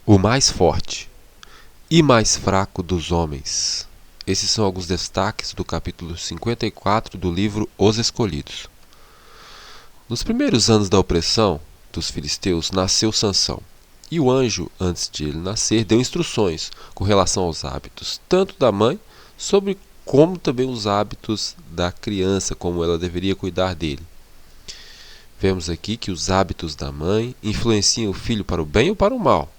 O mais forte e mais fraco dos homens. Esses são alguns destaques do capítulo 54 do livro Os Escolhidos. Nos primeiros anos da opressão dos filisteus nasceu Sansão. E o anjo, antes de ele nascer, deu instruções com relação aos hábitos, tanto da mãe, sobre como também os hábitos da criança, como ela deveria cuidar dele. Vemos aqui que os hábitos da mãe influenciam o filho para o bem ou para o mal.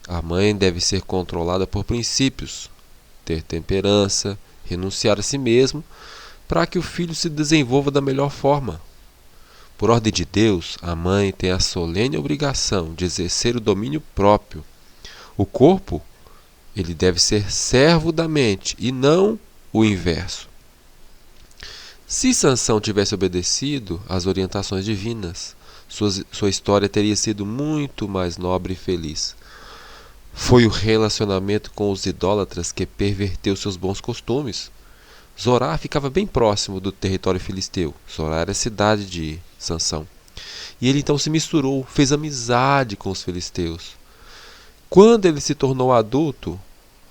A mãe deve ser controlada por princípios, ter temperança, renunciar a si mesmo, para que o filho se desenvolva da melhor forma. Por ordem de Deus, a mãe tem a solene obrigação de exercer o domínio próprio. O corpo, ele deve ser servo da mente e não o inverso. Se Sansão tivesse obedecido às orientações divinas, sua história teria sido muito mais nobre e feliz. Foi o relacionamento com os idólatras que perverteu seus bons costumes. Zorá ficava bem próximo do território filisteu. Zorá era a cidade de Sansão. E ele então se misturou, fez amizade com os filisteus. Quando ele se tornou adulto,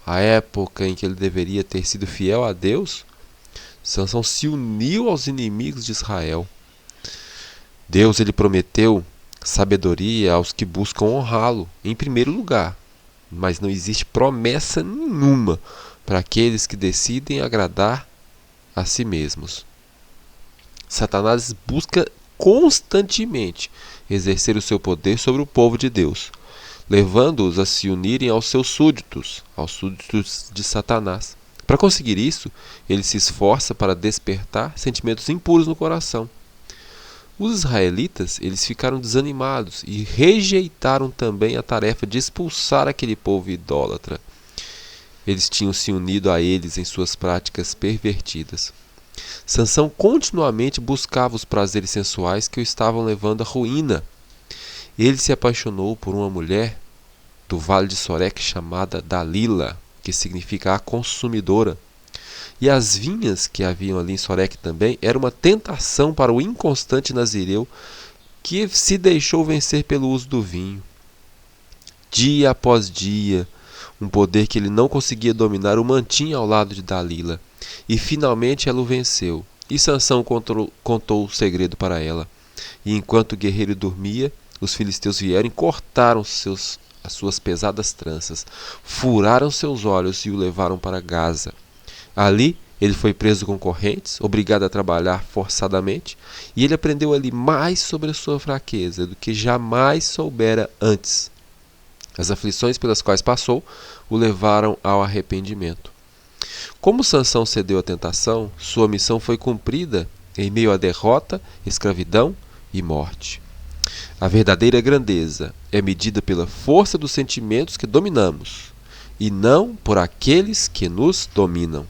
a época em que ele deveria ter sido fiel a Deus, Sansão se uniu aos inimigos de Israel. Deus ele prometeu sabedoria aos que buscam honrá-lo, em primeiro lugar. Mas não existe promessa nenhuma para aqueles que decidem agradar a si mesmos. Satanás busca constantemente exercer o seu poder sobre o povo de Deus, levando-os a se unirem aos seus súditos, aos súditos de Satanás. Para conseguir isso, ele se esforça para despertar sentimentos impuros no coração. Os israelitas, eles ficaram desanimados e rejeitaram também a tarefa de expulsar aquele povo idólatra. Eles tinham se unido a eles em suas práticas pervertidas. Sansão continuamente buscava os prazeres sensuais que o estavam levando à ruína. Ele se apaixonou por uma mulher do vale de Soreque chamada Dalila, que significa a consumidora. E as vinhas que haviam ali em Soreque também eram uma tentação para o inconstante nazireu que se deixou vencer pelo uso do vinho. Dia após dia, um poder que ele não conseguia dominar o mantinha ao lado de Dalila. E finalmente ela o venceu. E Sansão contou o segredo para ela. E enquanto o guerreiro dormia, os filisteus vieram e cortaram as suas pesadas tranças, furaram seus olhos e o levaram para Gaza. Ali, ele foi preso com correntes, obrigado a trabalhar forçadamente, e ele aprendeu ali mais sobre a sua fraqueza do que jamais soubera antes. As aflições pelas quais passou o levaram ao arrependimento. Como Sansão cedeu à tentação, sua missão foi cumprida em meio à derrota, escravidão e morte. A verdadeira grandeza é medida pela força dos sentimentos que dominamos, e não por aqueles que nos dominam.